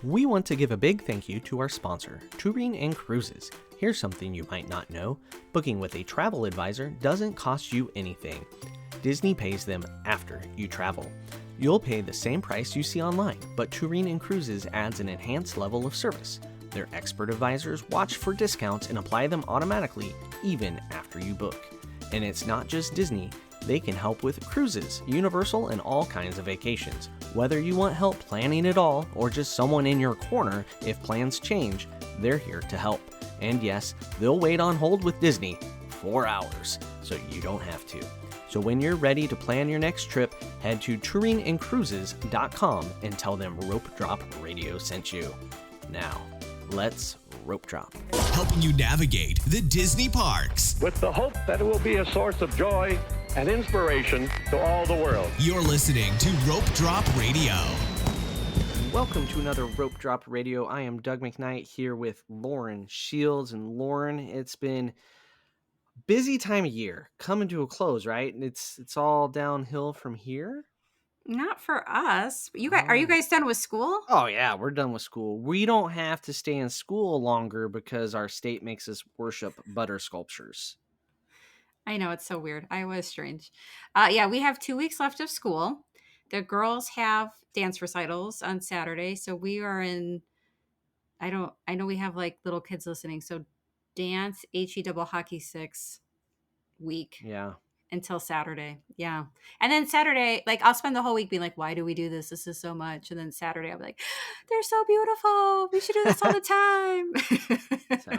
We want to give a big thank you to our sponsor, Touring and Cruises. Here's something you might not know. Booking with a travel advisor doesn't cost you anything. Disney pays them after you travel. You'll pay the same price you see online, but Touring and Cruises adds an enhanced level of service. Their expert advisors watch for discounts and apply them automatically, even after you book. And it's not just Disney. They can help with cruises, Universal, and all kinds of vacations. Whether you want help planning it all or just someone in your corner if plans change, they're here to help. And yes, they'll wait on hold with Disney 4 hours, so you don't have to. So when you're ready to plan your next trip, head to touringandcruises.com and tell them Rope Drop Radio sent you. Now, let's rope drop. Helping you navigate the Disney parks. With the hope that it will be a source of joy and inspiration to all the world. You're listening to Rope Drop Radio. Welcome to another Rope Drop Radio. I am Doug McKnight here with Lauren Shields. And Lauren, it's been a busy time of year, coming to a close, right? And it's all downhill from here. Not for us. You guys, are you guys done with school? Oh yeah, we're done with school. We don't have to stay in school longer because our state makes us worship butter sculptures. I know, it's so weird. Iowa is strange. Yeah, we have 2 weeks left of school. The girls have dance recitals on Saturday, so we are in. I know we have like little kids listening, so dance HE double hockey 6 week. Yeah. Until Saturday. Yeah. And then Saturday, like I'll spend the whole week being like, why do we do this? This is so much. And then Saturday I'll be like, they're so beautiful. We should do this all the time. So,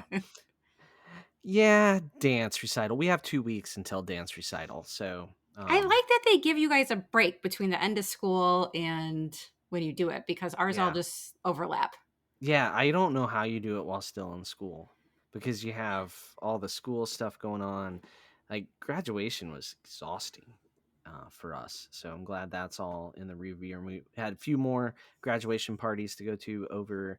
yeah, dance recital. We have 2 weeks until dance recital. So I like that they give you guys a break between the end of school and when you do it, because ours all just overlap. Yeah, I don't know how you do it while still in school because you have all the school stuff going on. Like graduation was exhausting for us. So I'm glad that's all in the review. And we had a few more graduation parties to go to over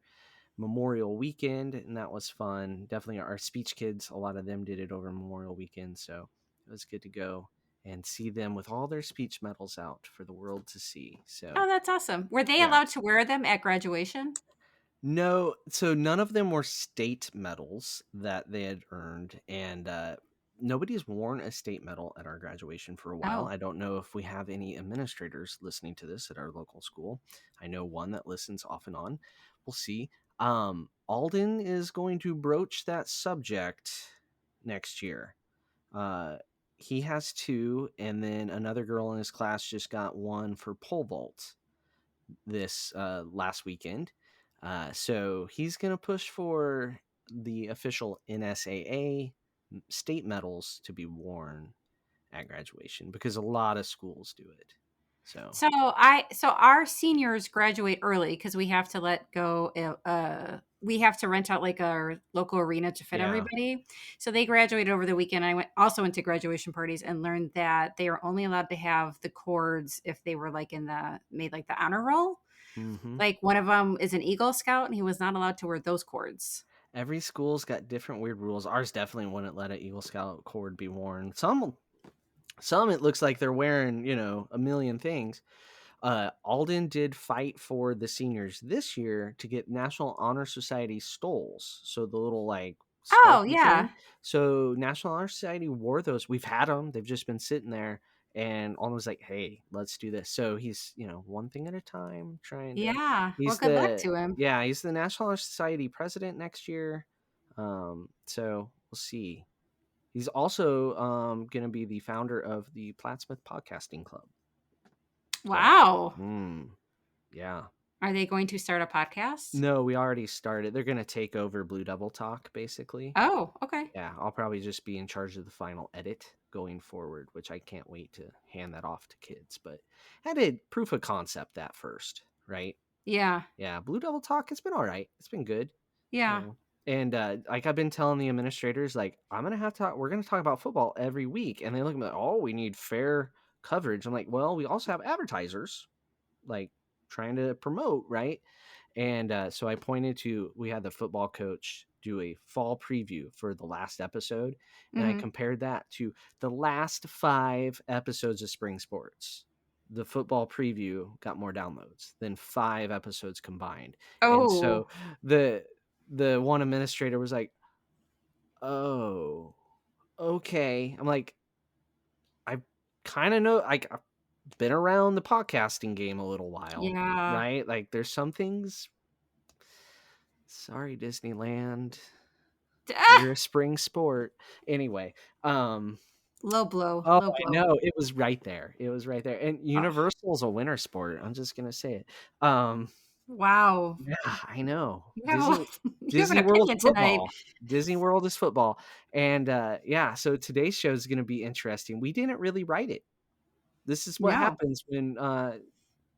Memorial Weekend, and that was fun. Definitely our speech kids, a lot of them did it over Memorial Weekend. So it was good to go and see them with all their speech medals out for the world to see. So oh, that's awesome. Were they allowed to wear them at graduation? No, so none of them were state medals that they had earned, and nobody's worn a state medal at our graduation for a while. I don't know if we have any administrators listening to this at our local school. I know one that listens off and on. We'll see. Alden is going to broach that subject next year. He has 2, and then another girl in his class just got 1 for pole vault this last weekend. So he's going to push for the official NSAA state medals to be worn at graduation because a lot of schools do it. So our seniors graduate early because we have to let go. We have to rent out like our local arena to fit everybody. So they graduated over the weekend. I also went to graduation parties and learned that they are only allowed to have the cords if they were like made like the honor roll. Mm-hmm. Like one of them is an Eagle Scout and he was not allowed to wear those cords. Every school's got different weird rules. Ours definitely wouldn't let an Eagle Scout cord be worn. Some it looks like they're wearing, a million things. Alden did fight for the seniors this year to get National Honor Society stoles. So the little thing. So National Honor Society wore those. We've had them. They've just been sitting there. And Alden was like, hey, let's do this. So he's, one thing at a time trying to. Yeah. Well, good luck to him. Yeah, he's the National Honor Society president next year. So we'll see. He's also going to be the founder of the Plattsmouth Podcasting Club. Wow. Yeah. Are they going to start a podcast? No, we already started. They're going to take over Blue Devil Talk, basically. Oh, okay. Yeah, I'll probably just be in charge of the final edit going forward, which I can't wait to hand that off to kids. But I had a proof of concept that first, right? Yeah. Yeah, Blue Devil Talk, it's been all right. It's been good. Yeah. And like I've been telling the administrators, like, we're going to talk about football every week. And they look at me like, oh, we need fair coverage. I'm like, well, we also have advertisers, like, trying to promote, right? And so I pointed to, we had the football coach do a fall preview for the last episode, and I compared that to the last 5 episodes of spring sports the football preview got more downloads than 5 episodes combined. And Oh, so the one administrator was like, "Oh, okay." I'm like, I kind of know, like, I've been around the podcasting game a little while, yeah. right? Like, there's some things. Sorry, Disneyland. Ah! We're a spring sport. Anyway, Low blow, oh, low I blow. know. It was right there. It was right there. And Oh, Universal's a winter sport. I'm just gonna say it. Um, wow. yeah, I know. You have a, you have an Disney World is opinion tonight. football. Disney World is football. And yeah, so today's show is gonna be interesting. We didn't really write it. This is what No. happens when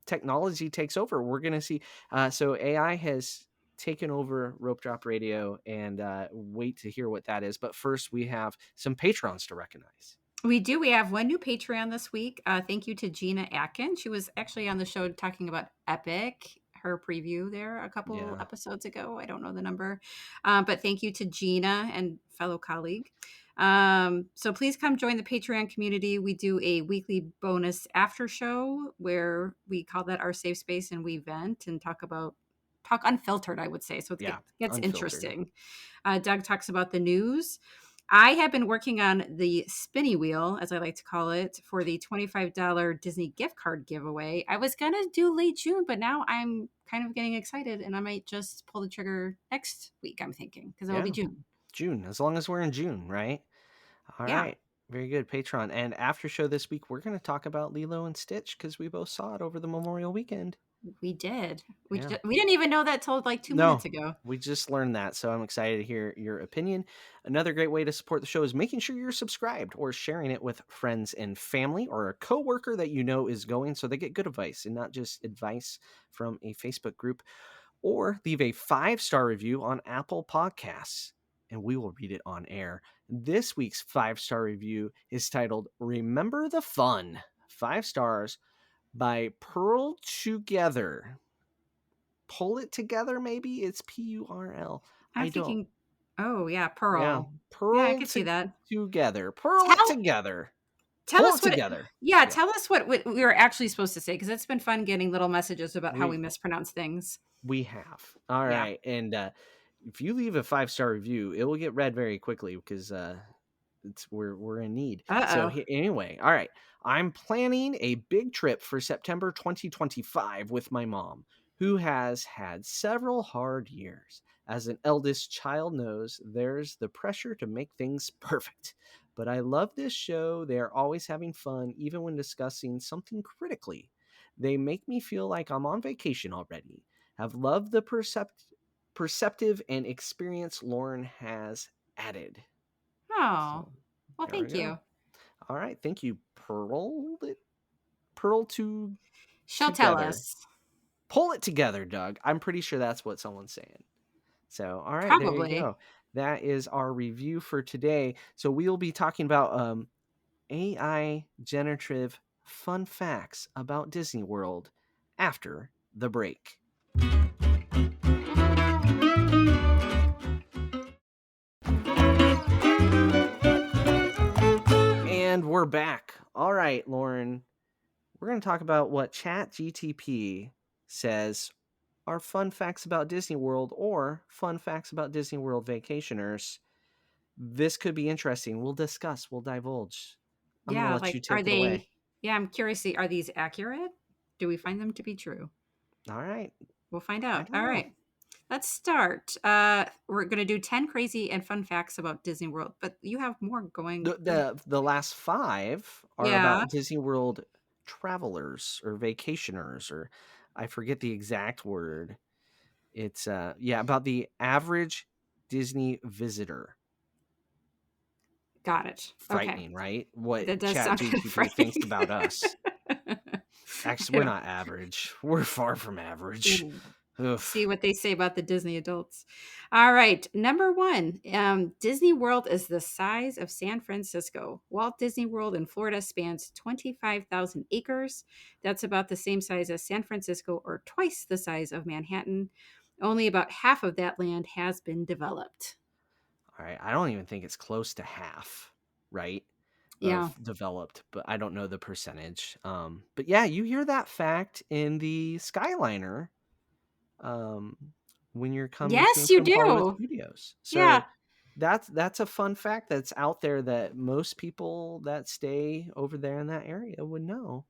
technology takes over. We're gonna see. So AI has taken over Rope Drop Radio, and wait to hear what that is. But first, we have some patrons to recognize. We do. We have one new Patreon this week. Thank you to Gina Atkin. She was actually on the show talking about Epic, her preview there a couple Yeah, episodes ago. I don't know the number. But thank you to Gina and fellow colleague. So please come join the Patreon community. We do a weekly bonus after show where we call that our safe space, and we vent and talk unfiltered, I would say. So yeah, gets unfiltered. interesting. Doug talks about the news. I have been working on the spinny wheel, as I like to call it, for the $25 Disney gift card giveaway. I was going to do late June, but now I'm kind of getting excited and I might just pull the trigger next week, I'm thinking, because it'll be Yeah, June. June, as long as we're in June, right? All Yeah, right, very good, Patreon. And after show this week, we're going to talk about Lilo and Stitch because we both saw it over the Memorial Weekend. we did. Yeah. We didn't even know that till like 2 minutes No, ago. we just learned that, so I'm excited to hear your opinion. Another great way to support the show is making sure you're subscribed or sharing it with friends and family or a coworker that you know is going, so they get good advice and not just advice from a Facebook group. Or leave a 5-star review on Apple Podcasts, and we will read it on air. This week's 5-star review is titled "Remember the Fun." 5 stars by Pearl Together. Pull it together, maybe it's Purl. I'm I don't. thinking, oh, yeah, Yeah, Pearl. Yeah, I Pearl could see that. together. Pearl it Tell together. Tell Pull it us what together. yeah, Yeah, tell us what we were actually supposed to say, because it's been fun getting little messages about how we we mispronounce things. we have. All Yeah. right, and if you leave a 5-star review, it will get read very quickly because we're in need. So Uh-oh. anyway, all right. I'm planning a big trip for September 2025 with my mom, who has had several hard years. As an eldest child knows, there's the pressure to make things perfect. But I love this show. They are always having fun, even when discussing something critically. They make me feel like I'm on vacation already. Have loved the perceptive and experience Lauren has added. Oh. So Well, there we thank go. you. All right, thank you, Pearl. Pearl She'll tell together. us. Pull it together, Doug. I'm pretty sure that's what someone's saying. So, all right, there you Probably. go. That is our review for today. So we'll be talking about AI generative fun facts about Disney World after the break. And we're back. All right, Lauren. We're going to talk about what ChatGTP says are fun facts about Disney World or fun facts about Disney World vacationers. This could be interesting. We'll discuss, we'll divulge. I'm going to Yeah, let you like, are take it away. they yeah, I'm curious, are these accurate? Do we find them to be true? All right. We'll find I out. don't All know. right. Let's start. We're going to do 10 crazy and fun facts about Disney World, but you have more going. The last 5 are Yeah, about Disney World travelers or vacationers, or I forget the exact word. It's yeah, about the average Disney visitor. got it. Okay. Frightening, right? What That does sound kind of ChatGPT thinks frightening. about us. Actually, we're not average. We're far from average. Ooh. Ugh. See what they say about the Disney adults. All right. Number one, Disney World is the size of San Francisco. Walt Disney World in Florida spans 25,000 acres. That's about the same size as San Francisco, or twice the size of Manhattan. Only about half of that land has been developed. All right. I don't even think it's close to half, right? Yeah. developed, but I don't know the percentage. But yeah, you hear that fact in the Skyliner um, when you're coming to Yes, and you from Hollywood do. Studios. Yeah. So that's a fun fact that's out there that most people that stay over there in that area would know.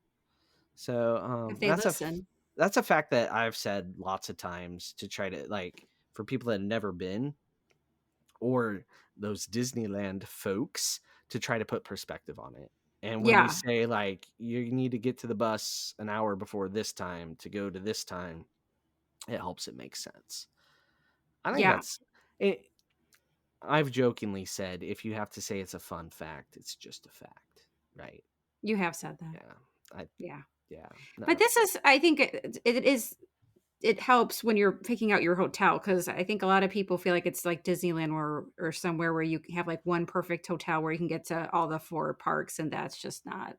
So If they listen. that's a fact that I've said lots of times to try to like for people that have never been or those Disneyland folks to try to put perspective on it. And when we Yeah. say like you need to get to the bus an hour before this time to go to this time, it helps it make sense. I think Yeah. that's it. I've jokingly said if you have to say it's a fun fact, it's just a fact, right? You have said that. Yeah. I Yeah. yeah. But No. this is, I think it is, it helps when you're picking out your hotel because I think a lot of people feel like it's like Disneyland or somewhere where you have like one perfect hotel where you can get to all the 4 parks, and that's just not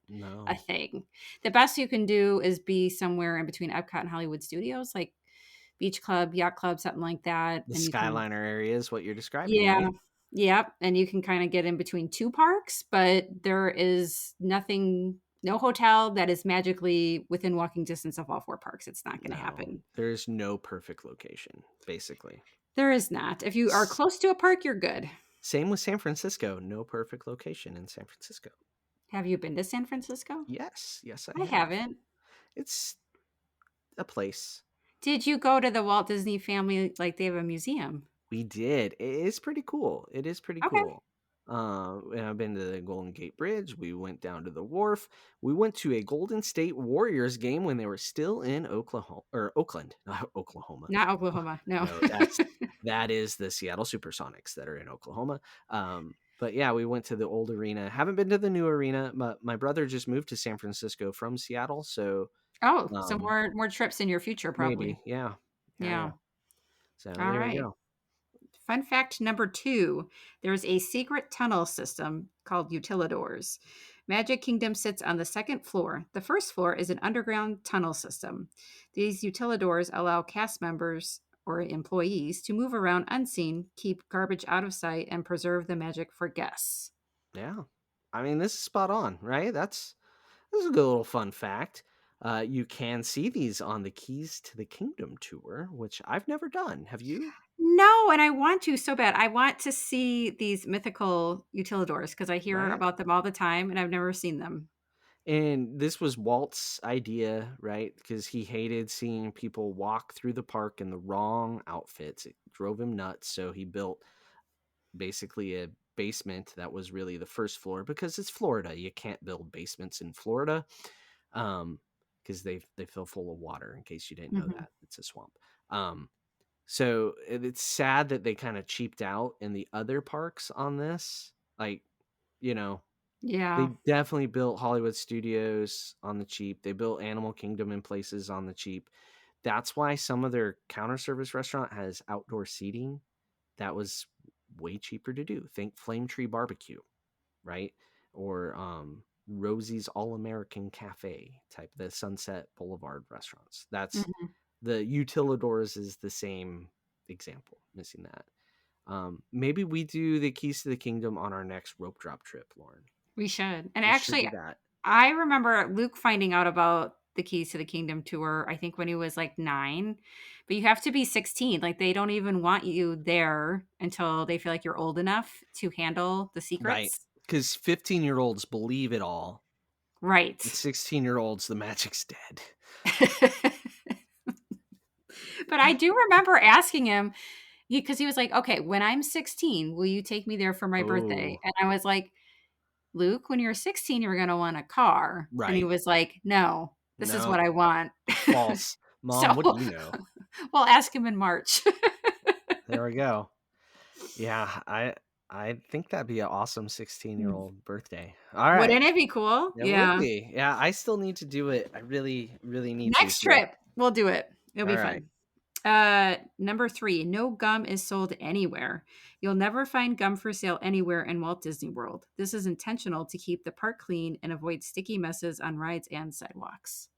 a No. thing. The best you can do is be somewhere in between Epcot and Hollywood Studios, like Beach Club, Yacht Club, something like that, The and you can, Skyliner area is what you're describing, yeah. right? Yep, and you can kinda get in between 2 parks, but there is nothing, no hotel that is magically within walking distance of all 4 parks. It's not gonna No. happen. There's no perfect location, basically. There is not. If you are S- close to a park, you're good. Same with San Francisco. No perfect location in San Francisco. Have you been to San Francisco? Yes, yes, I I have. haven't. It's a place. Did you go to the Walt Disney family, like, they have a museum? We did. It is pretty cool. It is pretty Okay. cool. And I've been to the Golden Gate Bridge. We went down to the wharf. We went to a Golden State Warriors game when they were still in Oklahoma or Oakland, not Oklahoma. Not Oklahoma, no. No, that is the Seattle Supersonics that are in Oklahoma. But yeah, we went to the old arena. Haven't been to the new arena. My brother just moved to San Francisco from Seattle, so Oh, so um, more trips in your future, probably. maybe, yeah, yeah, Yeah. yeah. So there you Alright. go. Fun fact number 2, there's a secret tunnel system called utilidors. Magic Kingdom sits on the second floor. The first floor is an underground tunnel system. These utilidors allow cast members or employees to move around unseen, keep garbage out of sight, and preserve the magic for guests. Yeah, I mean this is spot on, right? This is a good little fun fact. You can see these on the Keys to the Kingdom tour, which I've never done. Have you? No, and I want to so bad. I want to see these mythical utilidors because I hear Right. about them all the time and I've never seen them. And this was Walt's idea, right? Because he hated seeing people walk through the park in the wrong outfits. It drove him nuts. So he built basically a basement that was really the first floor because it's Florida. You can't build basements in Florida because they fill full of water. In case you didn't know Mhm. that, it's a swamp. So it's sad that they kind of cheaped out in the other parks on this. Like, you know, they Yeah. definitely built Hollywood Studios on the cheap. They built Animal Kingdom in places on the cheap. That's why some of their counter service restaurant has outdoor seating. That was way cheaper to do. Think Flame Tree Barbecue, right? Or Rosie's All American Cafe type, the Sunset Boulevard restaurants. That's Mhm. the Utilidors is the same example. Missing that. Maybe we do the Keys to the Kingdom on our next rope drop trip, Lauren. We should. And We should actually, do that. I remember Luke finding out about the Keys to the Kingdom tour, I think when he was like 9, but you have to be 16. Like they don't even want you there until they feel like you're old enough to handle the Right. secrets. Because 15-year-olds believe it all. Right. And 16-year-olds, the magic's dead. But I do remember asking him because he was like, "Okay, when I'm 16, will you take me there for my birthday?" Oh, And I was like, "Luke, when you're 16, you're gonna want a car." And he right. was like, "No, this is what No, I want." false. So, Mom, what do you know? we'll ask him in March. There we go. Yeah, I think that'd be an awesome 16-year-old birthday. All right. Wouldn't it be cool? It would Yeah. be. Yeah, I still need to do it. I really, really need to. Next So, trip, we'll do it. It'll all be right. fun. Number 3, no gum is sold anywhere. You'll never find gum for sale anywhere in Walt Disney World. This is intentional to keep the park clean and avoid sticky messes on rides and sidewalks.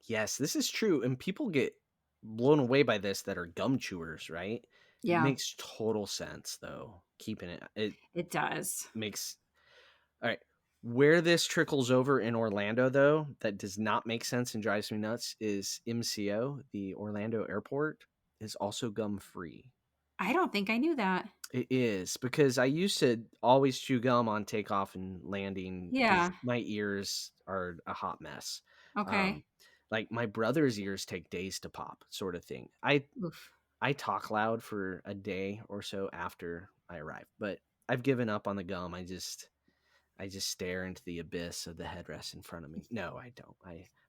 Yes, this is true. And people get blown away by this that are gum chewers, right? It Yeah, makes total sense, though. Keeping it it does. makes. All right. Where this trickles over in Orlando, though, that does not make sense and drives me nuts is MCO, the Orlando airport, is also gum free. I don't think I knew that. It is because I used to always chew gum on takeoff and landing because Yeah. my ears are a hot mess. Okay. Um, like my brother's ears take days to pop, sort of thing. I talk loud for a day or so after I arrive, but I've given up on the gum. I just stare into the abyss of the headrest in front of me. No, I don't.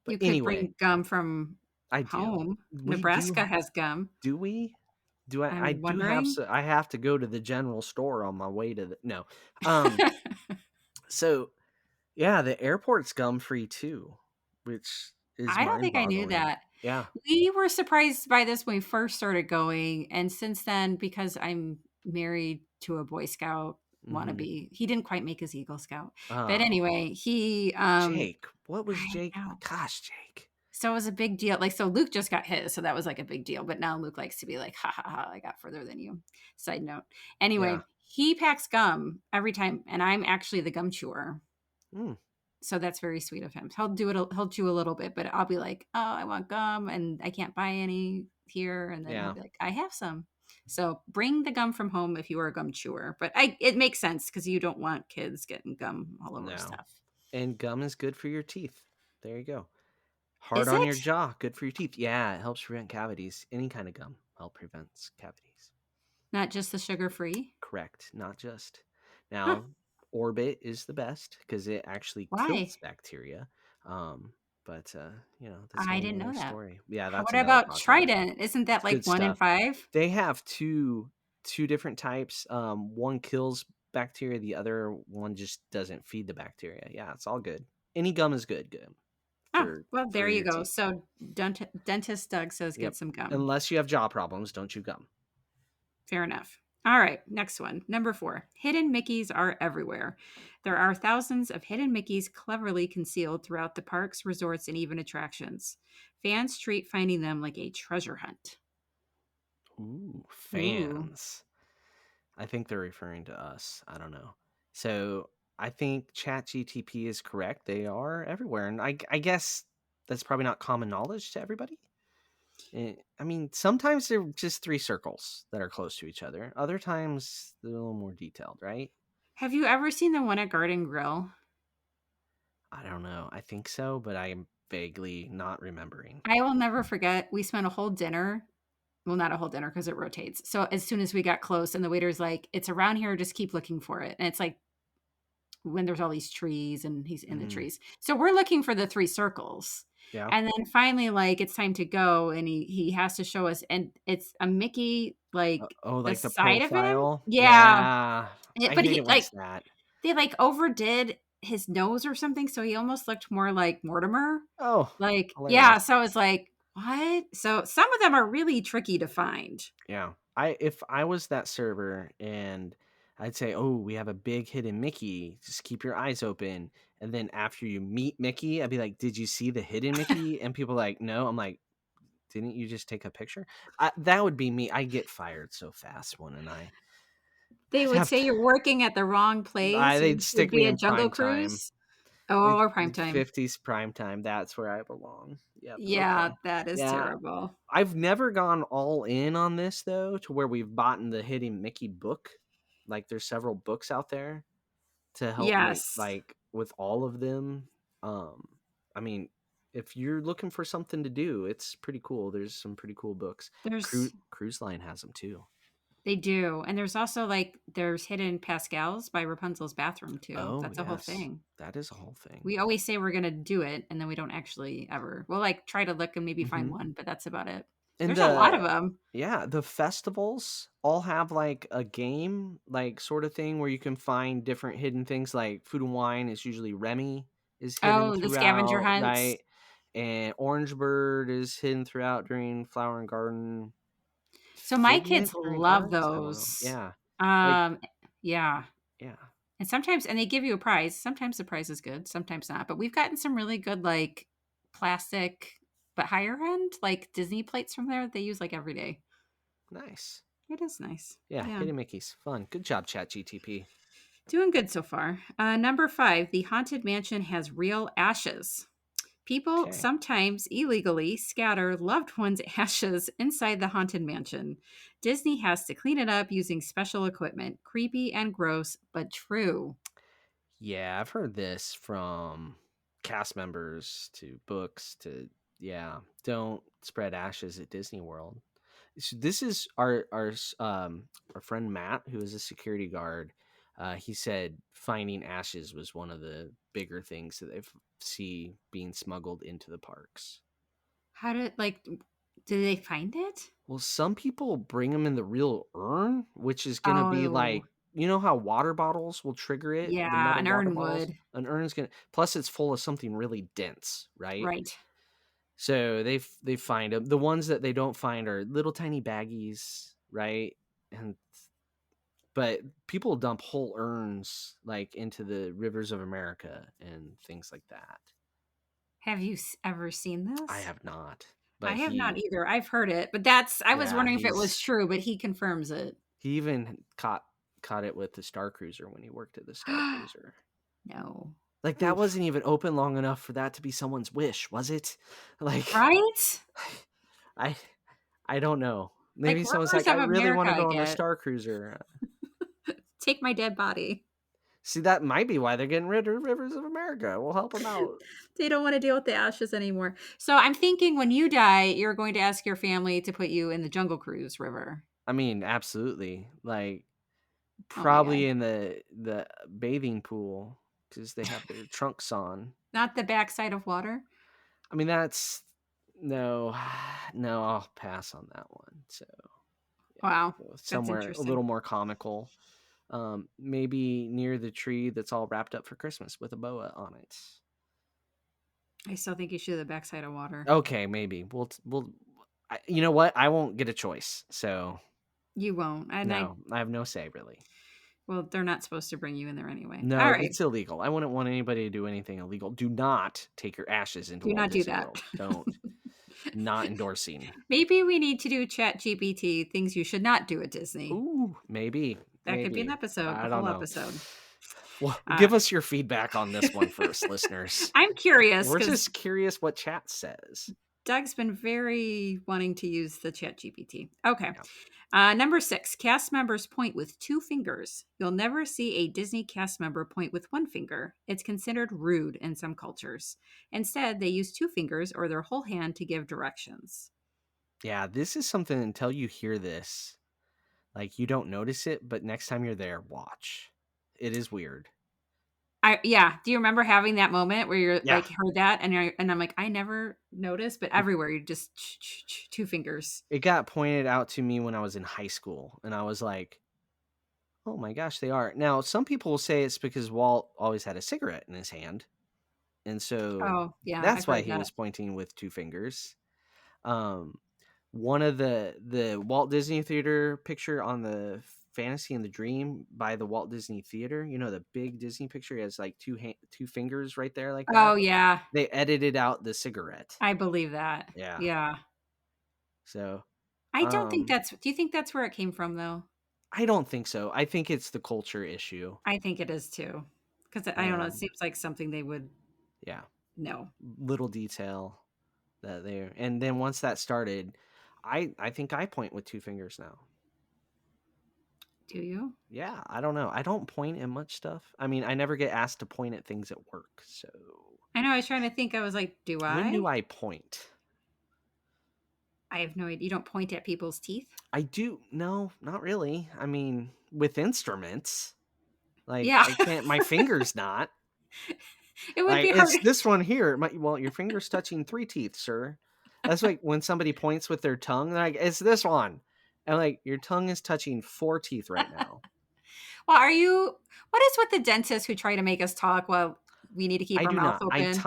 But You could anyway, bring gum from I do. home. We do. Nebraska has gum. Do we? Do I? I I'm do have. wondering. I have to go to the general store on my way to the. No. Um. So yeah, the airport's gum free too, which is I don't mind think I knew boggling. that. Yeah. We were surprised by this when we first started going. And since then, because I'm married to a Boy Scout Mm-hmm. wannabe, he didn't quite make his Eagle Scout. But Oh, anyway, Jake. What was I Jake? know. Gosh, Jake. So it was a big deal. Like, so Luke just got his, so that was like a big deal. But now Luke likes to be like, ha ha ha, I got further than you. Side note. Yeah. Anyway, he packs gum every time, and I'm actually the gum chewer. Mm, So that's very sweet of him. He'll chew a little bit, but I'll be like, oh, I want gum and I can't buy any here. And then he'll yeah. be like, I have some. So bring the gum from home if you are a gum chewer. But it makes sense because you don't want kids getting gum all over No. stuff. And gum is good for your teeth. There you go. Hard Is on your it? jaw, good for your teeth. Yeah, it helps prevent cavities. Any kind of gum help prevents cavities. Not just the sugar free? Correct, not just. Huh. Now, Orbit is the best because it actually Why? kills bacteria. Um, but that's a I whole didn't know nother that. story. Yeah, How, that's what another about podcast. Trident? Isn't that It's like good one in stuff. five? They have two different types. One kills bacteria, the other one just doesn't feed the bacteria. Yeah, it's all good. Any gum is good Oh, for well, there you your go. teeth. So dentist Doug says Yep. get some gum. Unless you have jaw problems, don't chew gum. Fair enough. All right, next one. Number 4. Hidden Mickeys are everywhere. There are thousands of hidden Mickeys cleverly concealed throughout the parks, resorts, and even attractions. Fans treat finding them like a treasure hunt. Ooh, Ooh. fans. I think they're referring to us. I don't know. So I think ChatGTP is correct. They are everywhere. And I guess that's probably not common knowledge to everybody. I mean, sometimes they're just three circles that are close to each other. Other times they're a little more detailed, right? Have you ever seen the one at Garden Grill? I don't know. I think so, but I am vaguely not remembering. I will never forget. We spent a whole dinner. Well, not a whole dinner because it rotates. So as soon as we got close, and the waiter's like, "It's around here. Just keep looking for it." And it's like when there's all these trees and he's in the Mm, trees. So we're looking for the three circles. yeah. And then finally, like it's time to go and he has to show us and it's a Mickey like Oh, the like the side of him. profile? Yeah. Yeah. I But hate he it when like it's that. they like overdid his nose or something. So he almost looked more like Mortimer. Oh, Like, yeah. hilarious. So I was like, what? So some of them are really tricky to find. Yeah. If I was that server and I'd say, "Oh, we have a big hidden Mickey. Just keep your eyes open." And then after you meet Mickey, I'd be like, "Did you see the hidden Mickey?" And people are like, "No." I'm like, "Didn't you just take a picture?" That would be me. I get fired so fast, wouldn't I? They I'd would have say to. you're working at the wrong place. They'd You'd stick be me a in Jungle prime time. Cruise. Oh, or prime time. 50s prime time. That's where I belong. Yep. Yeah, Okay. that is Yeah. terrible. I've never gone all in on this though, to where we've bought the Hidden Mickey book. Like there's several books out there to help make Yes. like with all of them. Um, I mean, if you're looking for something to do, it's pretty cool. There's some pretty cool books. There's Cruise Line has them too. they do. And there's also like there's hidden Pascals by Rapunzel's bathroom too. Oh That's a whole yes, thing. that is a whole thing. We always say we're gonna do it and then we don't actually ever. We'll like try to look and maybe find Hmm. one, but that's about it. And There's a lot of them. the festivals all have like a game, like sort of thing where you can find different hidden things. Like Food and Wine is usually Remy is hidden Oh, the scavenger throughout, hunts. right? And Orange Bird is hidden throughout during Flower and Garden. So my Figment kids during love Arts? I don't know. those. Yeah. Like, Um yeah. yeah. And sometimes and they give you a prize. Sometimes the prize is good, sometimes not. But we've gotten some really good like plastic but higher end like Disney plates from there that they use like every day. Nice. It is nice. Yeah. Yeah. Hidden Mickey's fun. Good job, ChatGTP. Doing good so far. Number 5, the haunted mansion has real ashes. People Okay. sometimes illegally scatter loved ones' ashes inside the haunted mansion. Disney has to clean it up using special equipment. Creepy and gross, but true. Yeah, I've heard this from cast members to books to yeah, don't spread ashes at Disney World. So this is our friend Matt, who is a security guard. He said finding ashes was one of the bigger things that they see being smuggled into the parks. How did, like, did they find it? Well, some people bring them in the real urn, which is gonna be Oh, like, you know how water bottles will trigger it, the yeah, metal an water urn bottles? would. An urn's gonna plus it's full of something really dense, right? Right. So they find them. The ones that they don't find are little tiny baggies, right? And but people dump whole urns like into the rivers of America and things like that. Have you ever seen I this? have not, I but have not he, either. I've heard it, but I was yeah, wondering if it was true, but he confirms it. he even caught it with the Star Cruiser when he worked at the Star Cruiser. No. Like that Oof. wasn't even open long enough for that to be someone's wish, was it? Like Right? I I don't know. Like Maybe someone's Rivers like, I of really want America, to I go on the get. Star Cruiser. Take my dead body. See, that might be why they're getting rid of Rivers of America. We'll help them out. They don't want to deal with the ashes anymore. So I'm thinking when you die, you're going to ask your family to put you in the Jungle Cruise River. I mean, absolutely. Like Oh my God. probably in the bathing pool because they have their trunks on. Not the backside of water. I mean, that's no, no. I'll pass on that one. So yeah, Wow. go That's somewhere a interesting. little more comical. Maybe near the tree that's all wrapped up for Christmas with a boa on it. I still think you should do the backside of water. Okay, maybe we'll. You know what? I won't get a choice. So You won't. And no, I have no say really. well, they're not supposed to bring you in there anyway. All No, right. it's illegal. I wouldn't want anybody to do anything illegal. Do not take your ashes into Do Walt not do Disney that. World. Don't. Not endorsing. Maybe we need to do ChatGPT things you should not do at Disney. Ooh, maybe, That could be an maybe. episode, a I don't whole know. episode. Well, Uh, give us your feedback on this one first, listeners. I'm curious We're because just curious what chat says. Doug's been very wanting to use the ChatGPT. Okay. Yeah. Number 6, cast members point with 2 fingers. You'll never see a Disney cast member point with 1 finger. It's considered rude in some cultures. Instead, they use 2 fingers or their whole hand to give directions. Yeah, this is something until you hear this, like you don't notice it, but next time you're there, watch. It is weird. Yeah. Do you remember having that moment where you're Yeah. like heard that and I'm like, I never noticed, but It, everywhere you just 2 fingers. it got pointed out to me when I was in high school, and I was like, oh my gosh, they are. Now, some people will say it's because Walt always had a cigarette in his hand. And so Oh, yeah, I've that's why heard he that. was pointing with 2 fingers. Um, one of the Walt Disney Theater picture on the Fantasy and the Dream by the Walt Disney Theater, you know, the big Disney picture has like 2 fingers right there like Oh, that. yeah. They edited out the cigarette. I believe that. Yeah. Yeah. So, I don't think um, do you think that's where it came from though? I don't think so. I think it's the culture issue. I think it is too. Because I don't know, it Um, seems like something they would yeah, know. little detail that they and then once that started, I think I point with 2 fingers now. Do you? Yeah, I don't know. I don't point at much stuff. I mean, I never get asked to point at things at work. So, I know, I was trying to think, I was like, do when do I? I point? I have no idea. You don't point at people's teeth? I do. No, not really. I mean, with instruments, like Yeah. I can't, my fingers not. It would Like be hard. it's this one here. Well, your finger's touching 3 teeth, sir. That's like when somebody points with their tongue, they're like, it's this one. And like your tongue is touching 4 teeth right now. Well, what is with the dentists who try to make us talk while we need to keep I our do mouth not. open?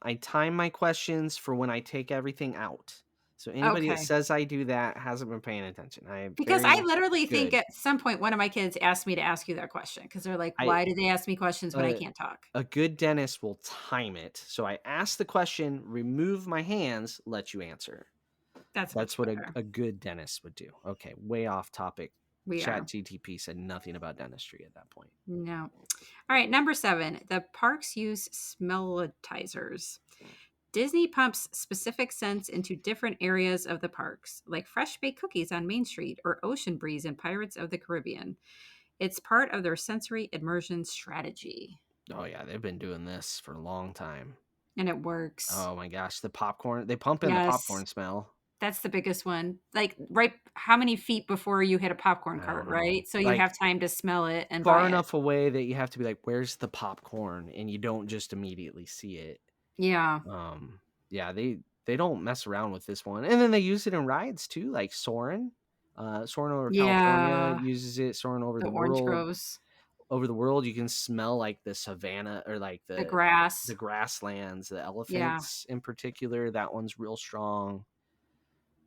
I time my questions for when I take everything out. So anybody that Okay. says I do that hasn't been paying attention. I am Because I very literally think good. at some point one of my kids asked me to ask you that question because they're like, I why do they ask me questions when I a can't talk? a good dentist will time it. So I ask the question, remove my hands, let you answer. That's That's much what better. a good dentist would do. Okay, way off topic. We are. ChatGTP said nothing about dentistry at that point. No. All right, number 7. The parks use smellitizers. Disney pumps specific scents into different areas of the parks, like fresh baked cookies on Main Street or ocean breeze in Pirates of the Caribbean. It's part of their sensory immersion strategy. Oh yeah, they've been doing this for a long time. And it works. Oh my gosh, the popcorn. They pump in the Yes. popcorn smell. That's the biggest one. Like, right, how many feet before you hit a popcorn I cart, don't know. right? So you Like have time to smell it and far buy it. enough away that you have to be like, "Where's the popcorn?" and you don't just immediately see it. Yeah. Yeah, they don't mess around with this one. And then they use it in rides too, like Soarin'. Soarin' over California Yeah. uses it, Soarin' over The the orange world. groves, Over the world, you can smell like the savanna or like the the grass. grasslands, the Yeah. elephants in particular. That one's real strong.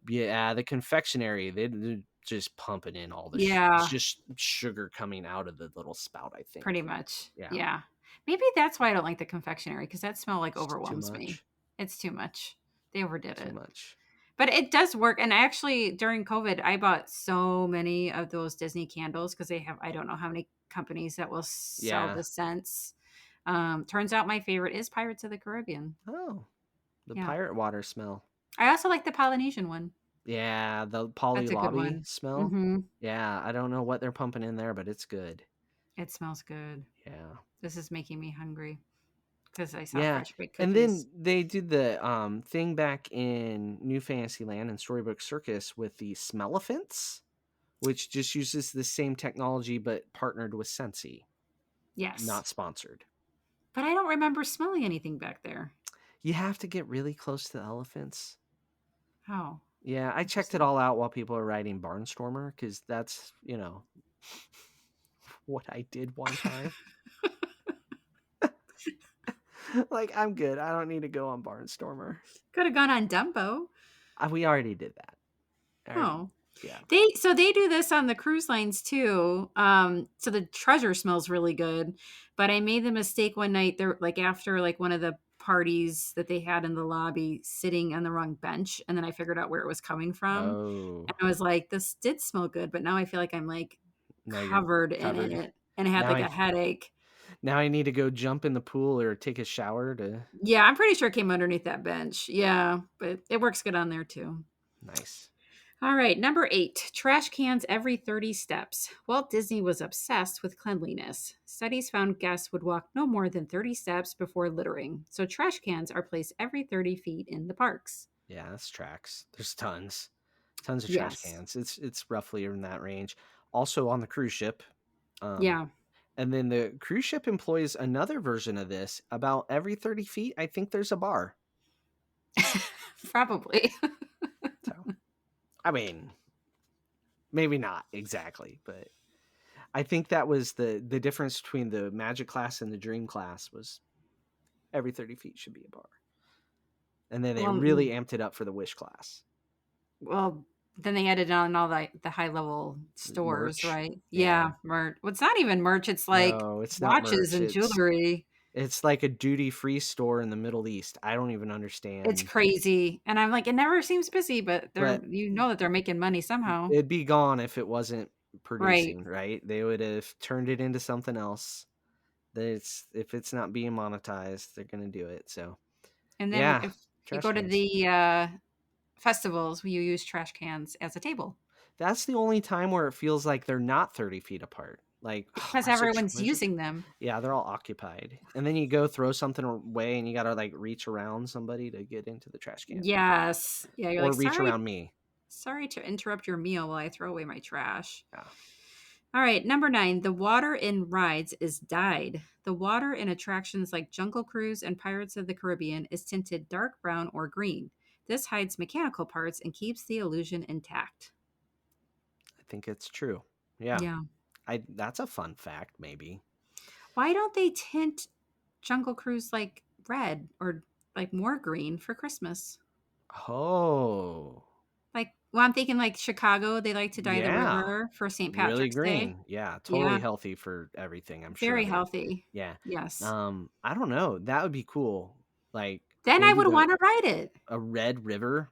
Yeah, the confectionery, they're just pumping in all the it's Yeah. just sugar coming out of the little spout, I think. Pretty much. Yeah, Yeah. Maybe that's why I don't like the confectionery, because that smell like it's too overwhelms me. much. It's too much. They overdid Too it. much. But it does work. And actually, during COVID, I bought so many of those Disney candles because they have, I don't know how many companies that will sell Yeah. the scents. Turns out my favorite is Pirates of the Caribbean. Oh, the Yeah. pirate water smell. I also like the Polynesian one. Yeah, the Poly That's a good Lobby one. smell. Mm-hmm. Yeah, I don't know what they're pumping in there, but it's good. It smells good. Yeah. This is making me hungry because I saw Yeah. fresh baked And cookies. then they did the thing back in New Fantasyland and Storybook Circus with the Smelliphants, which just uses the same technology but partnered with Scentsy. Yes. Not sponsored. But I don't remember smelling anything back there. You have to get really close to the elephants. Oh. Yeah, I checked it Interesting. all out while people are riding Barnstormer because that's, what I did one time. Like, I'm good. I don't need to go on Barnstormer. Could have gone on Dumbo. We already did that. Oh. Yeah. They do this on the cruise lines too. So the treasure smells really good. But I made the mistake one night there, like after like one of the parties that they had in the lobby, sitting on the wrong bench, and then I figured out where it was coming from. Oh, And I was like, this did smell good, but now I feel like I'm like now you're covered in covered. it. And I had Now like I a headache. now I need to go jump in the pool or take a shower to Yeah, I'm pretty sure it came underneath that bench. Yeah, but it works good on there too. nice. All right, number 8, trash cans every 30 steps. Walt Disney was obsessed with cleanliness. Studies found guests would walk no more than 30 steps before littering, so trash cans are placed every 30 feet in the parks. Yeah, that's tracks. There's tons of trash Yes. cans. It's roughly in that range. Also on the cruise ship. Yeah, And then the cruise ship employs another version of this. About every 30 feet, I think there's a bar. probably. So, I mean, maybe not exactly, but I think that was the difference between the Magic class and the Dream class was every 30 feet should be a bar. And then they well, really amped it up for the Wish class. well, then they added on all the high level stores, Merch. right? Yeah. Yeah, merch. Well, it's not even merch. It's like No, it's not watches merch. and jewelry. It's like a duty-free store in the Middle East. I don't even It's understand. crazy, and I'm like, it never seems busy, but But that they're making money somehow, it'd be gone if it wasn't right? producing, right? They would have turned it into something else. If it's not being monetized, they're gonna do it. So And then yeah, if you trash go to cans. the festivals, you use trash cans as a table That's the only time where it feels like they're not 30 feet apart. Like, because where's everyone's where's using them. yeah, they're all occupied. And then you go throw something away and you gotta like reach around somebody to get into the trash can. Yes, yeah. You're Or like, reach around me. sorry to interrupt your meal while I throw away my trash. Yeah. All right, number 9. The water in rides is dyed. The water in attractions like Jungle Cruise and Pirates of the Caribbean is tinted dark brown or green. This hides mechanical parts and keeps the illusion intact. I think it's true. Yeah. Yeah. That's a fun fact, maybe. Why don't they tint Jungle Cruise like red or like more green for Christmas? Oh. Like, well, I'm thinking like Chicago, they like to dye the Yeah. river for St. Really Patrick's Day. green. Yeah, totally Yeah, healthy for everything, I'm sure very of it. healthy. Yeah. Yes. I don't know. That would be cool. Like Then I maybe would want to ride it. a red river.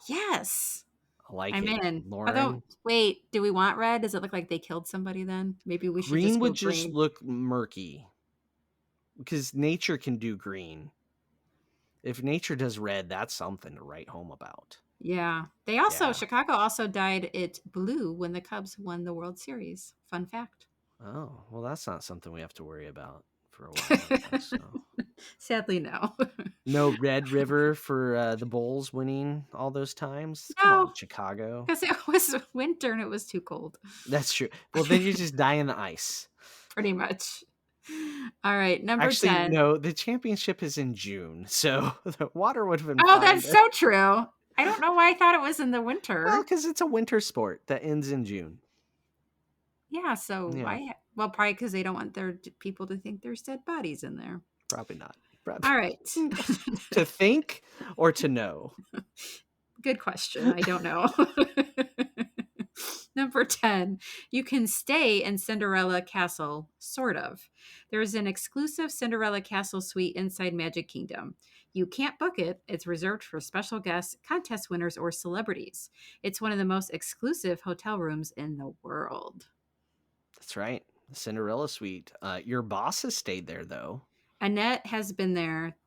Yes. A like I'm it. in. Although, Lauren, wait, do we want red? Does it look like they killed somebody then? Maybe we should green just go would just green. look murky because nature can do green. If nature does red, that's something to write home about. Yeah. They also, Yeah. Chicago also dyed it blue when the Cubs won the World Series. Fun fact. Oh, well, that's not something we have to worry about for a while, I guess. So. Sadly, no. No Red River for the Bulls winning all those times. Come on, No, Chicago. because it was winter and it was too cold. That's true. Well, then you just die in the ice. Pretty much. All right, number Actually, 10. no, the championship is in June, so the water would have been Oh, fine. that's so true. I don't know why I thought it was in the Well, winter. because it's a winter sport that ends in June. Yeah, so Yeah, well, probably because they don't want their people to think there's dead bodies in there. probably not. Probably. All right. To think or to know? Good question. I don't know. Number 10, you can stay in Cinderella Castle, sort of. There's an exclusive Cinderella Castle suite inside Magic Kingdom. You can't book it, it's reserved for special guests, contest winners, or celebrities. It's one of the most exclusive hotel rooms in the world. That's right. The Cinderella suite. Your boss has stayed there, though. Annette has been there.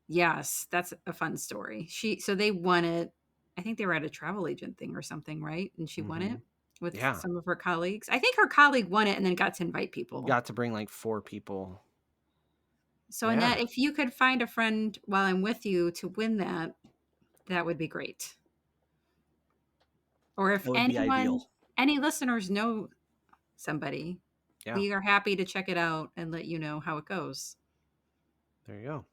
Yes, that's a fun story. So they won it. I think they were at a travel agent thing or something, right? And she won Hmm. it with Yeah. some of her colleagues. I think her colleague won it and then got to invite people. Got to bring like 4 people. So Yeah. Annette, if you could find a friend while I'm with you to win that, that would be great. Or if That would be ideal. any listeners know somebody, Yeah. we are happy to check it out and let you know how it goes. There you go. All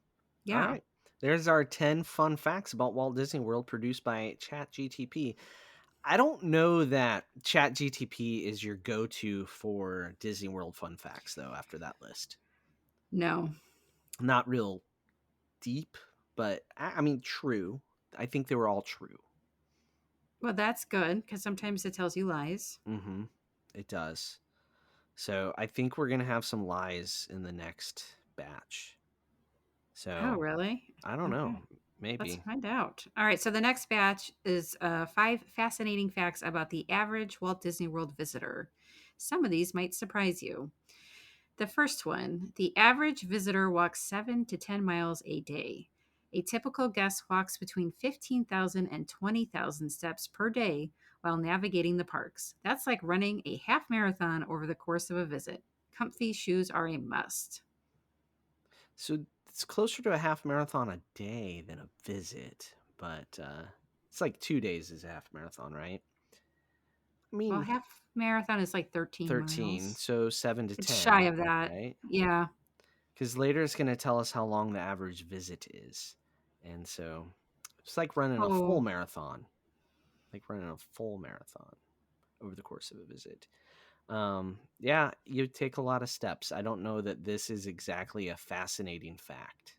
Yeah. right. There's our 10 fun facts about Walt Disney World produced by ChatGTP. I don't know that ChatGTP is your go-to for Disney World fun facts, though, after that list. No. Not real deep, but I mean, true. I think they were all true. Well, that's good because sometimes it tells you lies. Mm-hmm. It does. So I think we're going to have some lies in the next batch. Oh, So really? I don't know. Okay. Let's Maybe. find out. All right. So the next batch is 5 fascinating facts about the average Walt Disney World visitor. Some of these might surprise you. The first one, the average visitor walks 7 to 10 miles a day. A typical guest walks between 15,000 and 20,000 steps per day while navigating the parks. That's like running a half marathon over the course of a visit. Comfy shoes are a must. So it's closer to a half marathon a day than a visit, but it's like 2 days is a half marathon, right? I Well, mean, half marathon is like 13 13, miles. so 7 to It's shy 10, of that. right? Yeah. Because later it's going to tell us how long the average visit is. And so it's like running a full Oh, marathon, over the course of a visit. Yeah, you take a lot of steps. I don't know that this is exactly a fascinating fact.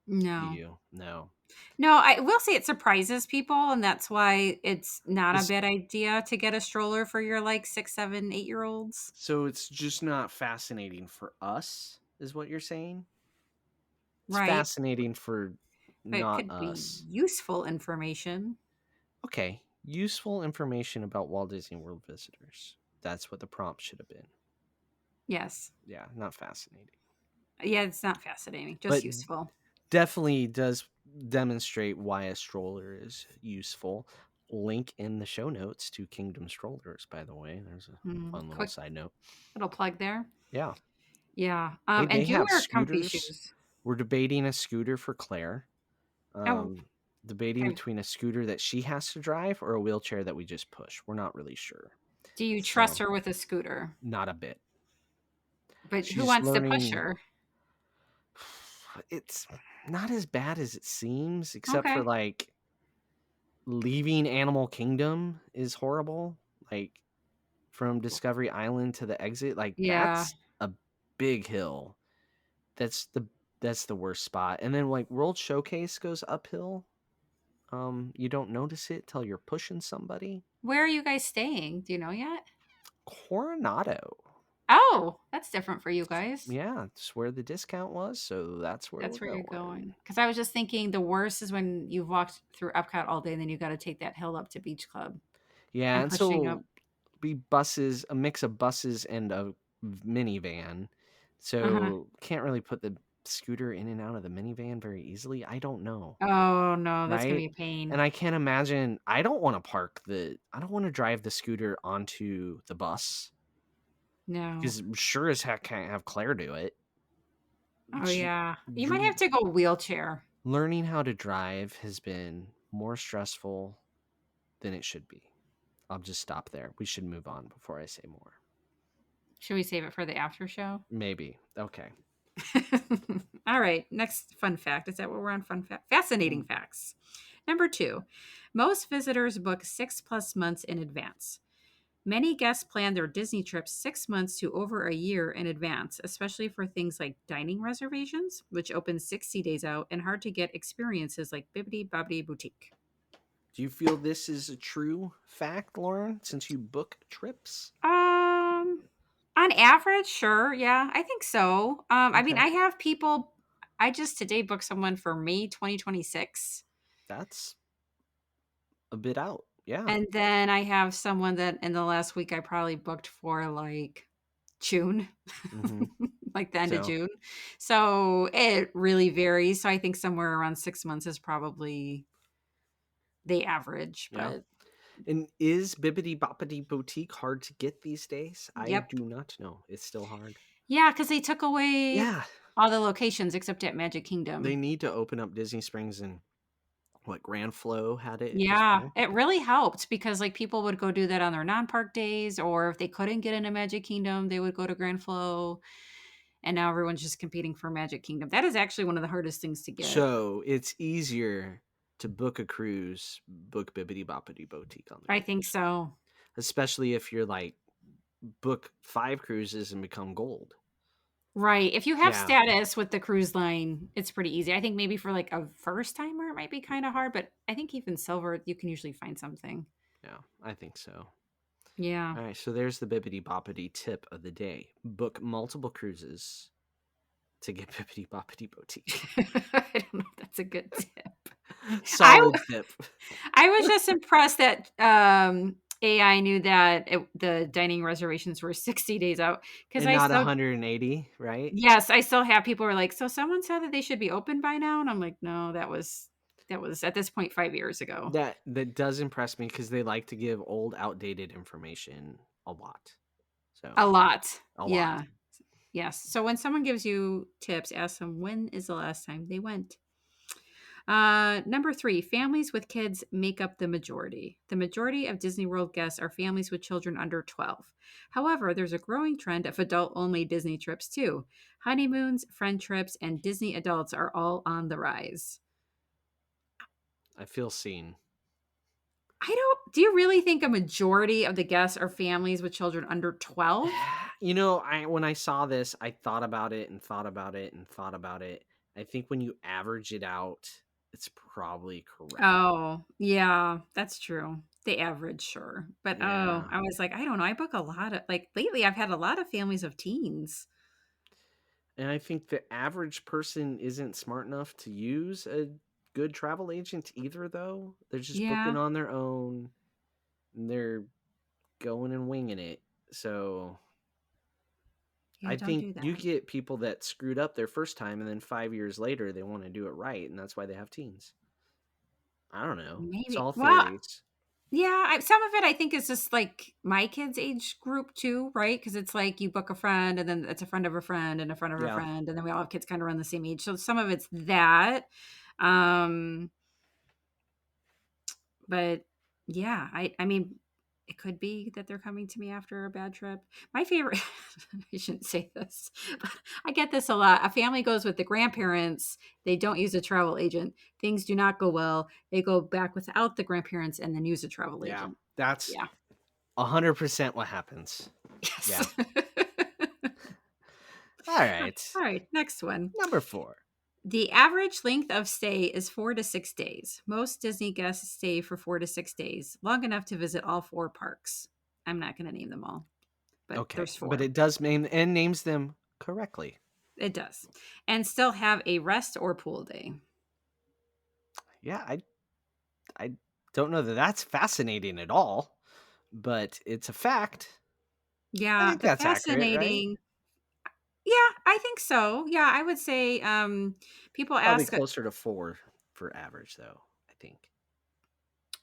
Do no. you? No. No, I will say it surprises people, and that's why it's not a This, bad idea to get a stroller for your like 6, 7, 8 year olds. so it's just not fascinating for us, is what you're saying? It's Right. fascinating for But it not could be us. useful information. Okay. Useful information about Walt Disney World visitors. That's what the prompt should have been. Yes. Yeah, not fascinating. Yeah, it's not fascinating, just But useful. definitely does demonstrate why a stroller is useful. Link in the show notes to Kingdom Strollers, by the way. There's a fun little Quick side note. little plug there. Yeah. Yeah. Hey, And they do have wear comfy scooters. shoes. We're debating a scooter for Claire. Oh, Debating okay. between a scooter that she has to drive or a wheelchair that we just push. We're not really sure. Do you trust So, her with a scooter? not a bit. But who She's wants to push learning. her? It's not as bad as it seems, except for Okay. like leaving Animal Kingdom is horrible. Like from Discovery Island to the exit, like Yeah. that's a big hill. That's the worst spot. And then like World Showcase goes uphill. You don't notice it till you're pushing somebody. Where are you guys staying? Do you know yet? Coronado. Oh, that's different for you guys. Yeah, it's where the discount was, so that's where That's we're where you're going. going. Because I was just thinking the worst is when you've walked through Epcot all day and then you got to take that hill up to Beach Club. Yeah, and and pushing up. so be buses, a mix of buses and a minivan. Uh-huh. So can't really put the scooter in and out of the minivan very easily. I don't know, Oh, no, that's gonna right? be a pain. And I can't imagine. I don't want to drive the scooter onto the bus No. because sure as heck can't have Claire do it. Oh, She, yeah. You might dr- have to go wheelchair. Learning how to drive has been more stressful than it should be. I'll just stop there. We should move on before I say more. Should we save it for the after show? Maybe. Okay. All right. Next fun fact. Is that what we're on? Fascinating facts. Number 2, most visitors book 6+ months in advance. Many guests plan their Disney trips 6 months to over a year in advance, especially for things like dining reservations, which open 60 days out, and hard to get experiences like Bibbidi Bobbidi Boutique. Do you feel this is a true fact, Lauren, since you book trips? On average, sure. Yeah, I think so. I mean, Okay. I have people, I just today booked someone for May 2026. That's a bit out. Yeah. And then I have someone that in the last week I probably booked for like June, Hmm. like the end of So, June. So it really varies. So I think somewhere around 6 months is probably the average. yeah. But And is Bibbidi Boppity Boutique hard to get these days? I yep. do not know. It's still hard. Yeah, because they took away Yeah. all the locations except at Magic They Kingdom. need to open up Disney Springs, and what, Grand Flow had it as Yeah, well? it really helped because like people would go do that on their non-park days, or if they couldn't get into Magic Kingdom, they would go to Grand Flow. And now everyone's just competing for Magic Kingdom. That is actually one of the hardest things to get. So it's easier to book a cruise, book Bibbidi Boppity Boutique on the I cruise. think so. Especially if you're like, book 5 cruises and become gold. Right. If you have Yeah. status with the cruise line, it's pretty easy. I think maybe for like a first timer, it might be kind of hard, but I think even silver, you can usually find something. Yeah, I think so. Yeah. All right, so there's the Bibbidi Boppity tip of the day. Book multiple cruises to get Bibbidi Boppity Boutique. I don't know if that's a good tip. Solid tip. I was just impressed that AI knew that the dining reservations were 60 days out because And I not still, 180, right? yes, I still have people who are like, so someone said that they should be open by now, and I'm like, no, that was at this point 5 years ago. That does impress me because they like to give old, outdated information a lot. So A lot, a lot. yeah, yes. So when someone gives you tips, ask them when is the last time they went. Number 3, families with kids make up the majority. The majority of Disney World guests are families with children under 12. However, there's a growing trend of adult only Disney trips too. Honeymoons, friend trips, and Disney adults are all on the rise. I feel seen. Do you really think a majority of the guests are families with children under 12? You know, when I saw this, I thought about it and thought about it and thought about it. I think when you average it out, it's probably correct. Oh, yeah, that's true. The average, sure. But Yeah. I was like, I don't know. I book a lot of like lately I've had a lot of families of teens. And I think the average person isn't smart enough to use a good travel agent either, though. They're just booking Yeah. on their own and they're going and winging it. So Yeah, I don't think do you that. get people that screwed up their first time and then 5 years later they want to do it right. And that's why they have teens. I don't know. It's Maybe. all Well, theories. yeah, some of it I think is just like my kids' age group too, right? Because it's like you book a friend and then it's a friend of a friend and a friend of a Yeah. friend, and then we all have kids kind of around the same age. So some of it's that. Um, but yeah, I mean, it could be that they're coming to me after a bad trip. My favorite, I shouldn't say this, but I get this a lot. A family goes with the grandparents. They don't use a travel agent. Things do not go well. They go back without the grandparents and then use a travel Yeah. agent. That's Yeah. 100% what happens. Yeah. Yes. All right. All right. Next one. Number 4. The average length of stay is 4 to 6 days. Most Disney guests stay for 4 to 6 days, long enough to visit all 4 parks. I'm not going to name them all, but Okay. there's But 4. it does name and names them correctly. It does. And still have a rest or pool day. Yeah, I don't know that that's fascinating at all. but it's a fact. I Yeah, think the that's accurate, right? fascinating. Yeah, I think so. Yeah, I would say people Probably ask. closer to 4 for average, though, I think.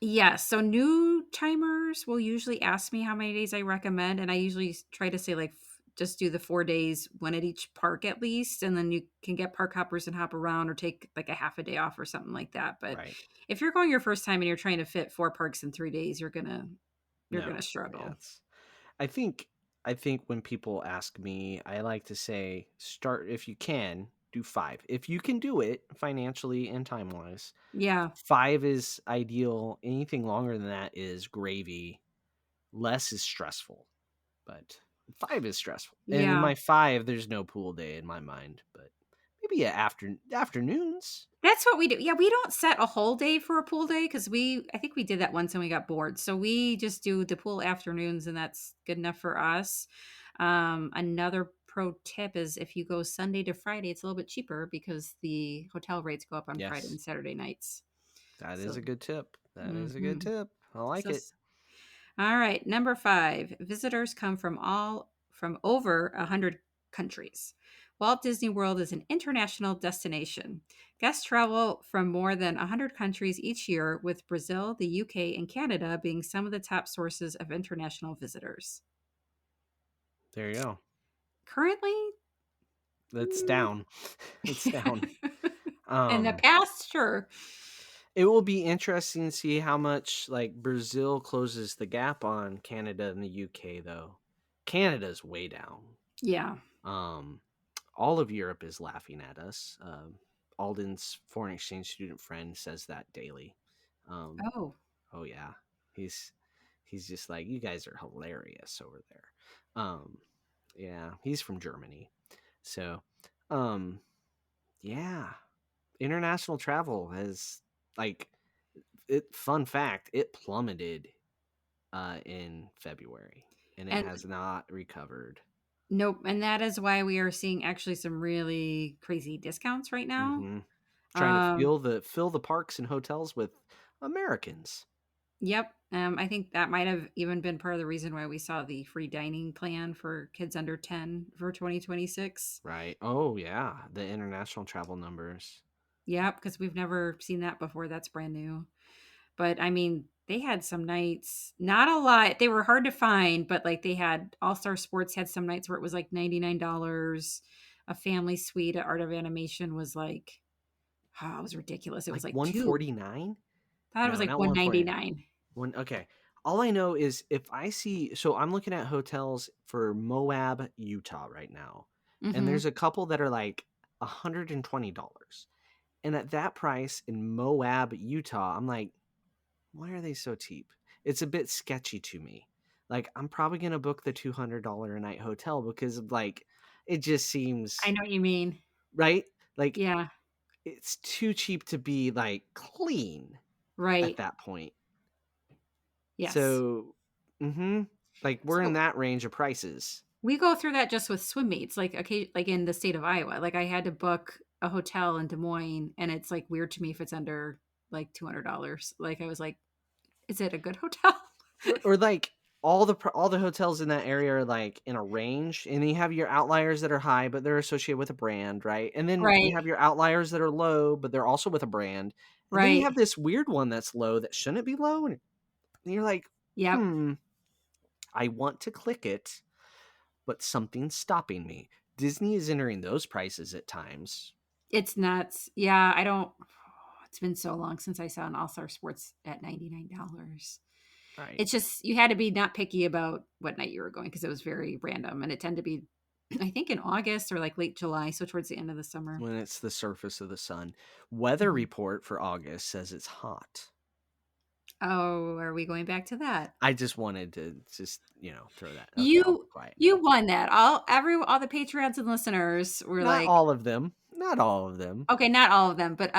Yes. So new timers will usually ask me how many days I recommend, and I usually try to say like just do the 4 days, one at each park at least, and then you can get park hoppers and hop around or take like a half a day off or something like that. But Right. if you're going your first time and you're trying to fit 4 parks in 3 days, you're No. gonna Yeah, struggle. I think I think when people ask me, I like to say start if you can, do 5. If you can do it financially and time-wise, Yeah. 5 is ideal. Anything longer than that is gravy. Less is stressful, but 5 is stressful. And in Yeah. my 5, there's no pool day in my mind, but maybe afternoons. That's what we do. Yeah, we don't set a whole day for a pool day because I think we did that once and we got bored. So we just do the pool afternoons and that's good enough for us. Another pro tip is if you go Sunday to Friday, it's a little bit cheaper because the hotel rates go up on Friday and Yes, Saturday nights. that is So, a good tip. That is a good mhm. tip. I like so it. all right, number 5. Visitors come from over 100 countries. Walt Disney World is an international destination. Guests travel from more than 100 countries each year, with Brazil, the UK, and Canada being some of the top sources of international visitors. There you go. Currently, That's mm, down. It's down. in the Um past, sure. It will be interesting to see how much like Brazil closes the gap on Canada and the UK though. Canada's way down. Yeah. Um all of Europe is laughing at us. Alden's foreign exchange student friend says that daily. Um Oh, oh yeah. He's he's just like you guys are hilarious over there. Yeah, he's from Germany. So um yeah, international travel has like fun fact, it plummeted in February and it and has not recovered. nope. And that is why we are seeing actually some really crazy discounts right now. Hmm. Trying to Um, fill the parks and hotels with Americans. Yep. I think that might have even been part of the reason why we saw the free dining plan for kids under 10 for 2026. Right. Oh yeah, the international travel numbers. Yep, because we've never seen that before. That's brand new. But I mean, they had some nights, not a lot. They were hard to find, but like they had All Star Sports had some nights where it was like $99. A family suite at Art of Animation was like, oh, it was ridiculous. It was Like like two. 149? I thought it was No, like not 149. 199. One okay. All I know is if I see so I'm looking at hotels for Moab, Utah right now. And Mm-hmm. there's a couple that are like $120. And at that price in Moab, Utah, I'm like, why are they so cheap? It's a bit sketchy to me. Like, I'm probably gonna book the $200 a night hotel because like it just I seems know what you mean. right. Like Yeah. it's too cheap to be like clean at Right. that point. Yes. So, like we're in So that range of prices. we go through that just with swim meets, like okay, like in the state of Iowa. Like I had to book a hotel in Des Moines, and it's like weird to me if it's under like $200. Like I was like, is it a good hotel? Or like all the hotels in that area are like in a range, and then you have your outliers that are high but they're associated with a brand, right? And then you Right. have your outliers that are low but they're also with a brand, and then you Right. have this weird one that's low that shouldn't be low, and you're like, Yep. I want to click it, but something's stopping me. Disney is entering those prices at times. It's nuts. Yeah. I don't. It's been so long since I saw an All Star Sports at $99. Right. It's just you had to be not picky about what night you were going because it was very random, and it tended to be, I think, in August or like late July, so towards the end of the summer. When it's the surface of the sun. Weather Mhm. report for August says it's hot. Oh, are we going back to that? I just wanted to just, throw that. Okay, I'll be You quiet you now. won that. All the Patreons and listeners were Not like, all of them. Not all of them. okay, not all of them, but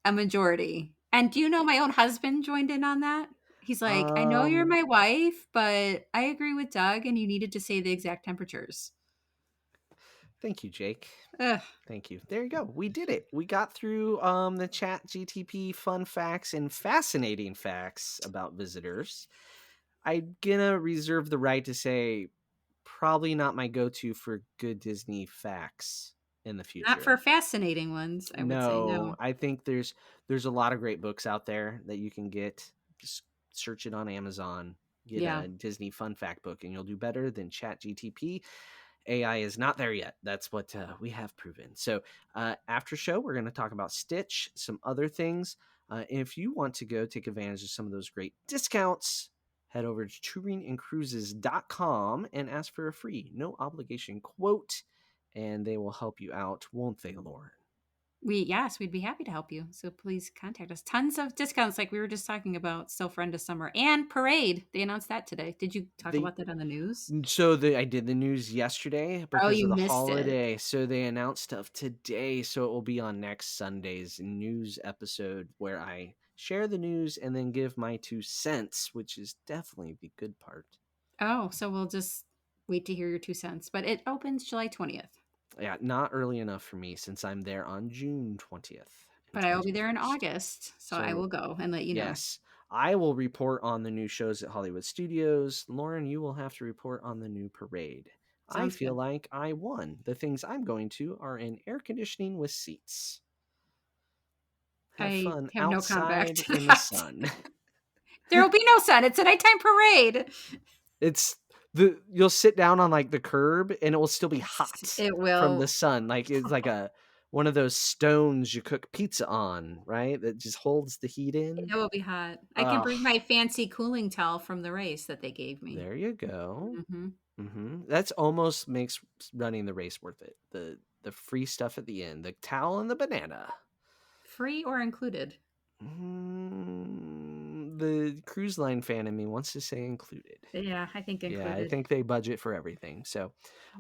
a majority. And do you know my own husband joined in on that? He's like, I know you're Um, my wife, but I agree with Doug, and you needed to say the exact temperatures. Thank you, Jake. Ugh. Thank you. There you go. We did it. We got through the ChatGTP fun facts and fascinating facts about visitors. I'm gonna reserve the right to say probably not my go-to for good Disney facts in the Not for future. fascinating ones, I would say No, no. I think there's a lot of great books out there that you can get. Just search it on Amazon, get Yeah. a Disney fun fact book, and you'll do better than ChatGTP. AI is not there yet. That's what we have proven. So after show, we're going to talk about Stitch, some other things. If you want to go take advantage of some of those great discounts, head over to touringandcruises.com and ask for a free, no obligation quote, and they will help you out, won't they, Lauren? Yes, we'd be happy to help you. So please contact us. Tons of discounts, like we were just talking about, still for end of summer and parade. They announced that today. Did you talk They about that on the news? I did the news yesterday Oh, because you of the missed it. holiday. So they announced stuff today. So it will be on next Sunday's news episode where I share the news and then give my 2 cents, which is definitely the good part. Oh, so we'll just wait to hear your 2 cents. But it opens July 20th. Yeah, not early enough for me since I'm there on June 20th and But I will be there in 21st. August. So I So will go and let you know. yes, I will report on the new shows at Hollywood Studios. Lauren, you will have to report on the new parade. I Sounds feel good. like I won. The things I'm going to are in air conditioning with seats. Have I fun have no comment outside to in the that. sun. There will be no sun. It's a nighttime parade. It's you'll sit down on like the curb and it will still be Yes, hot it from the will. sun. Like it's like a one of those stones you cook pizza on, right? That just holds the heat in. It will be hot. I can Oh, bring my fancy cooling towel from the race that they gave me. there you go. Hmm. That's almost makes running the race worth it. The free stuff at the end, the towel and the banana. Free or included? The cruise line fan in me wants to say included. Yeah, I think Yeah, I included. think they budget for everything. So,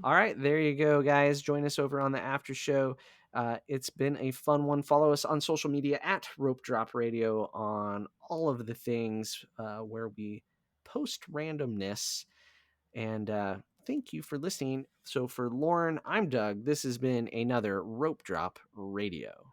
all right, there you go, guys. Join us over on the after show. It's been a fun one. Follow us on social media at Rope Drop Radio on all of the things where we post randomness. And thank you for listening. So, for Lauren, I'm Doug. This has been another Rope Drop Radio.